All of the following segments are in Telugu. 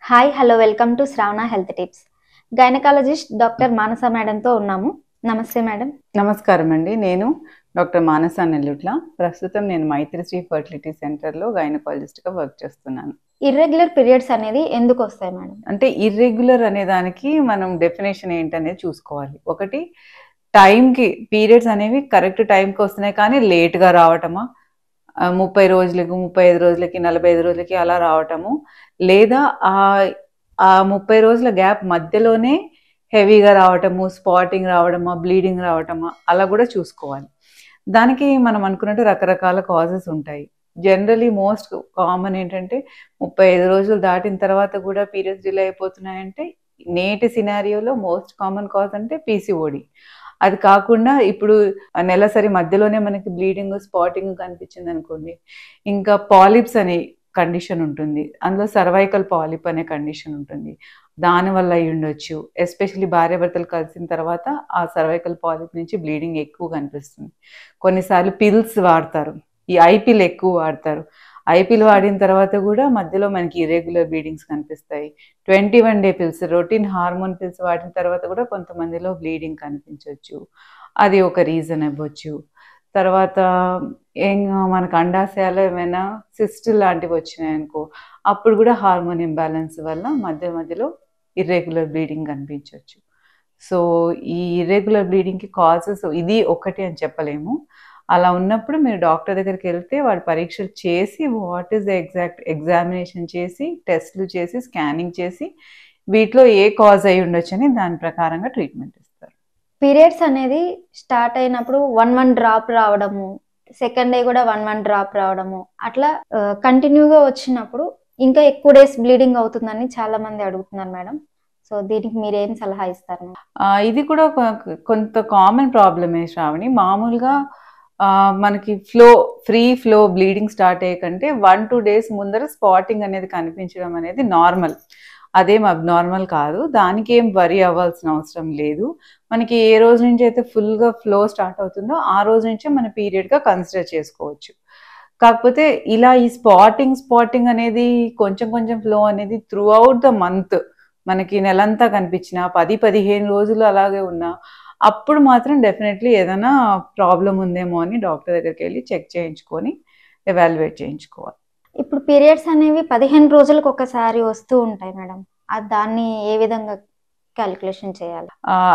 Hi hello welcome to Shravana health tips. Gynaecologist doctor Manasa మేడంతో ఉన్నాము. నమస్తే మేడం. నమస్కారం అండి. నేను డాక్టర్ మానస నెల్లుట్ల. ప్రస్తుతం నేను మైత్రిశ్రీ ఫర్టిలిటీ సెంటర్లో గైనకాలజిస్ట్గా వర్క్ చేస్తున్నాను. ఇర్రెగ్యులర్ పీరియడ్స్ అనేది ఎందుకు వస్తాయి మేడం? అంటే ఇర్రెగ్యులర్ అనే దానికి మనం డెఫినేషన్ ఏంటనేది చూసుకోవాలి. ఒకటి, టైంకి పీరియడ్స్ అనేవి కరెక్ట్ టైంకి వస్తున్నాయి కానీ లేట్గా రావటమా, 30 రోజులకి, 35 రోజులకి, 45 రోజులకి అలా రావటము, లేదా ఆ 30 రోజుల గ్యాప్ మధ్యలోనే హెవీగా రావటము, స్పాటింగ్ రావడమా, బ్లీడింగ్ రావటమా, అలా కూడా చూసుకోవాలి. దానికి మనం అనుకున్నట్టు రకరకాల కాజెస్ ఉంటాయి. జనరలీ మోస్ట్ కామన్ ఏంటంటే 35 రోజులు దాటిన తర్వాత కూడా పీరియడ్స్ డిలే అయిపోతున్నాయంటే నేటి సినారియోలో మోస్ట్ కామన్ కాజ్ అంటే పీసీఓడి. అది కాకుండా ఇప్పుడు నెలసరి మధ్యలోనే మనకి బ్లీడింగ్, స్పాటింగ్ కనిపించింది అనుకోండి, ఇంకా పాలిప్స్ అనే కండిషన్ ఉంటుంది. అందులో సర్వైకల్ పాలిప్ అనే కండిషన్ ఉంటుంది. దానివల్ల అయి ఉండొచ్చు. ఎస్పెషలీ భార్యాభర్తలు కలిసిన తర్వాత ఆ సర్వైకల్ పాలిప్ నుంచి బ్లీడింగ్ ఎక్కువ కనిపిస్తుంది. కొన్నిసార్లు పిల్స్ వాడతారు, ఈ ఐపిల్ ఎక్కువ వాడతారు. ఐపిల్ వాడిన తర్వాత కూడా మధ్యలో మనకి ఇర్రెగ్యులర్ బ్లీడింగ్స్ కనిపిస్తాయి. 21 day pills, routine hormone pills వాడిన తర్వాత కూడా కొంతమందిలో బ్లీడింగ్ కనిపించవచ్చు. అది ఒక రీజన్ అవ్వచ్చు. తర్వాత మనకు అండాశయాలు ఏమైనా సిస్ట్ లాంటివి వచ్చినాయనుకో, అప్పుడు కూడా హార్మోన్ ఇంబ్యాలెన్స్ వల్ల మధ్యలో ఇర్రెగ్యులర్ బ్లీడింగ్ కనిపించవచ్చు. సో ఈ ఇర్రెగ్యులర్ బ్లీడింగ్కి కాజెస్ ఇది ఒకటి అని చెప్పలేము. అలా ఉన్నప్పుడు మీరు డాక్టర్ దగ్గరికి వెళ్తే వాడు పరీక్షలు చేసి what is the exact examination చేసి, టెస్ట్లు చేసి, స్కానింగ్ చేసి వీటిలో ఏ కాజ్ అయి ఉండొచ్చు అని దాని ప్రకారంగా ట్రీట్మెంట్ ఇస్తారు. పీరియడ్స్ అనేది స్టార్ట్ అయినప్పుడు 1 డ్రాప్ రావడము, సెకండ్ డే కూడా 1 డ్రాప్ రావడము, అట్లా కంటిన్యూగా వచ్చినప్పుడు ఇంకా ఎక్కువ డేస్ బ్లీడింగ్ అవుతుందని చాలా మంది అడుగుతున్నారు మేడం. సో దీనికి మీరేం సలహా ఇస్తారు? ఇది కూడా కొంత కామన్ ప్రాబ్లమే శ్రావణి. మామూలుగా మనకి ఫ్రీ ఫ్లో బ్లీడింగ్ స్టార్ట్ అయ్యేకంటే 1-2 డేస్ ముందర స్పాటింగ్ అనేది కనిపించడం అనేది నార్మల్. అదేం అబ్నార్మల్ కాదు. దానికి ఏం వరీ అవ్వాల్సిన అవసరం లేదు. మనకి ఏ రోజు నుంచి అయితే ఫుల్గా ఫ్లో స్టార్ట్ అవుతుందో ఆ రోజు నుంచే మన పీరియడ్గా కన్సిడర్ చేసుకోవచ్చు. కాకపోతే ఇలా ఈ స్పాటింగ్ అనేది కొంచెం ఫ్లో అనేది త్రూ అవుట్ ద మంత్ మనకి నెలంతా కనిపించిన 10-15 రోజులు అలాగే ఉన్నా అప్పుడు మాత్రం డెఫినెట్లీ ఏదైనా ప్రాబ్లం ఉందేమో అని డాక్టర్ దగ్గరికి వెళ్ళి చెక్ చేయించుకొని ఎవాల్యుయేట్ చేయించుకోవాలి. ఇప్పుడు పీరియడ్స్ అనేవి 15 రోజులకు ఒకసారి వస్తూ ఉంటాయి మేడం. దాన్ని ఏ విధంగా క్యాలిక్యులేషన్ చేయాలి?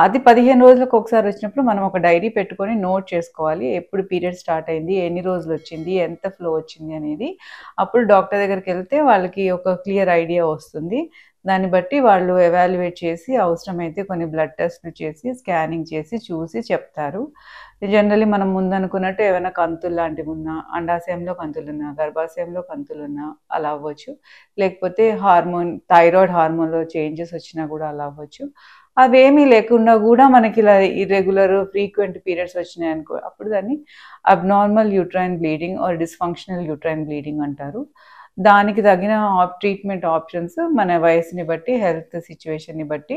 అది 15 రోజులకు ఒకసారి వచ్చినప్పుడు మనం ఒక డైరీ పెట్టుకొని నోట్ చేసుకోవాలి. ఎప్పుడు పీరియడ్ స్టార్ట్ అయింది, ఎన్ని రోజులు వచ్చింది, ఎంత ఫ్లో వచ్చింది అనేది. అప్పుడు డాక్టర్ దగ్గరికి వెళ్తే వాళ్ళకి ఒక క్లియర్ ఐడియా వస్తుంది. దాన్ని బట్టి వాళ్ళు ఎవాల్యుయేట్ చేసి అవసరమైతే కొన్ని బ్లడ్ టెస్ట్లు చేసి, స్కానింగ్ చేసి చూసి చెప్తారు. జనరలీ మనం ముందు అనుకున్నట్టు ఏమైనా కంతులు లాంటివి ఉన్నా, అండాశయంలో కంతులున్నా, గర్భాశయంలో కంతులున్నా అలా అవ్వచ్చు. లేకపోతే థైరాయిడ్ హార్మోన్లో చేంజెస్ వచ్చినా కూడా అలా అవ్వచ్చు. అవేమీ లేకుండా కూడా మనకి ఇలా ఇర్రెగ్యులర్ ఫ్రీక్వెంట్ పీరియడ్స్ వచ్చినాయనుకో, అప్పుడు దాన్ని abnormal uterine bleeding are dysfunctional uterine bleeding అంటారు. దానికి తగిన ట్రీట్మెంట్ ఆప్షన్స్ మన వయసుని బట్టి, హెల్త్ సిచ్యువేషన్ని బట్టి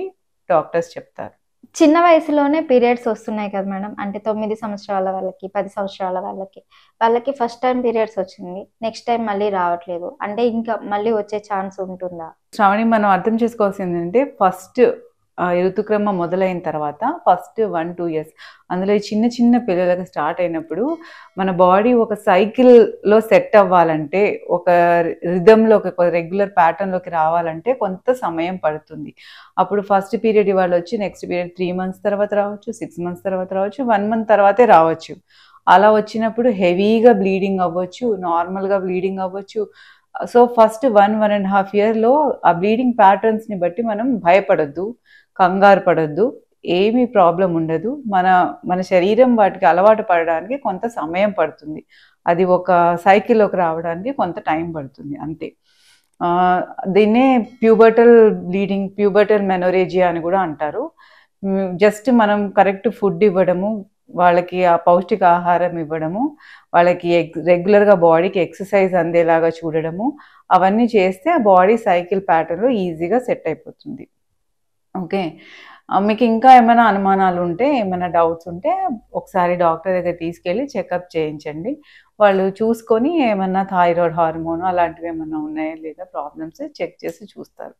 డాక్టర్స్ చెప్తారు. చిన్న వయసులోనే పీరియడ్స్ వస్తున్నాయి కదా మేడం. అంటే 9 సంవత్సరాల వాళ్ళకి, 10 సంవత్సరాల వాళ్ళకి ఫస్ట్ టైం పీరియడ్స్ వచ్చింది, నెక్స్ట్ టైం మళ్ళీ రావట్లేదు అంటే ఇంకా మళ్ళీ వచ్చే ఛాన్స్ ఉంటుందా? శ్రావణి, మనం అర్థం చేసుకోవాల్సింది ఏంటంటే ఫస్ట్ ఋతుక్రమం మొదలైన తర్వాత ఫస్ట్ 1-2 ఇయర్స్ అందులో చిన్న పిల్లలకు స్టార్ట్ అయినప్పుడు మన బాడీ ఒక సైకిల్లో సెట్ అవ్వాలంటే, ఒక రిథంలోకి, ఒక రెగ్యులర్ ప్యాటర్న్లోకి రావాలంటే కొంత సమయం పడుతుంది. అప్పుడు ఫస్ట్ పీరియడ్ ఇవాళ వచ్చి నెక్స్ట్ పీరియడ్ 3 months తర్వాత రావచ్చు, 6 months తర్వాత రావచ్చు, 1 month తర్వాతే రావచ్చు. అలా వచ్చినప్పుడు హెవీగా బ్లీడింగ్ అవ్వచ్చు, నార్మల్గా బ్లీడింగ్ అవ్వచ్చు. సో ఫస్ట్ 1-1.5 yearలో ఆ బ్లీడింగ్ ప్యాటర్న్స్ని బట్టి మనం భయపడొద్దు, కంగారు పడొద్దు. ఏమీ ప్రాబ్లం ఉండదు. మన శరీరం వాటికి అలవాటు పడడానికి కొంత సమయం పడుతుంది. అది ఒక సైకిల్లోకి రావడానికి కొంత టైం పడుతుంది అంతే. దీన్నే ప్యూబర్టల్ బ్లీడింగ్, ప్యూబర్టల్ మెనోరేజియా అని కూడా అంటారు. జస్ట్ మనం కరెక్ట్ ఫుడ్ ఇవ్వడము, వాళ్ళకి ఆ పౌష్టిక ఆహారం ఇవ్వడము, వాళ్ళకి రెగ్యులర్గా బాడీకి ఎక్సర్సైజ్ అందేలాగా చూడడము, అవన్నీ చేస్తే ఆ బాడీ సైకిల్ ప్యాటర్న్లో ఈజీగా సెట్ అయిపోతుంది. ఓకే, మీకు ఇంకా ఏమైనా అనుమానాలు ఉంటే, ఏమైనా డౌట్స్ ఉంటే ఒకసారి డాక్టర్ దగ్గర తీసుకెళ్ళి చెకప్ చేయించండి. వాళ్ళు చూసుకొని ఏమన్నా థైరాయిడ్ హార్మోన్ అలాంటివి ఏమన్నా ఉన్నాయా లేదా ప్రాబ్లమ్స్ చెక్ చేసి చూస్తారు.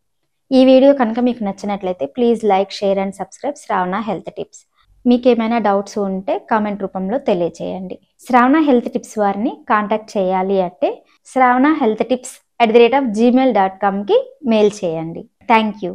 ఈ వీడియో కనుక మీకు నచ్చినట్లయితే please like, share and subscribe Shravana health tips. మీకు ఏమైనా డౌట్స్ ఉంటే కామెంట్ రూపంలో తెలియజేయండి. శ్రావణ హెల్త్ టిప్స్ వారిని కాంటాక్ట్ చేయాలి అంటే శ్రావణ హెల్త్ టిప్స్ @gmail.com కి మెయిల్ చేయండి. Thank you.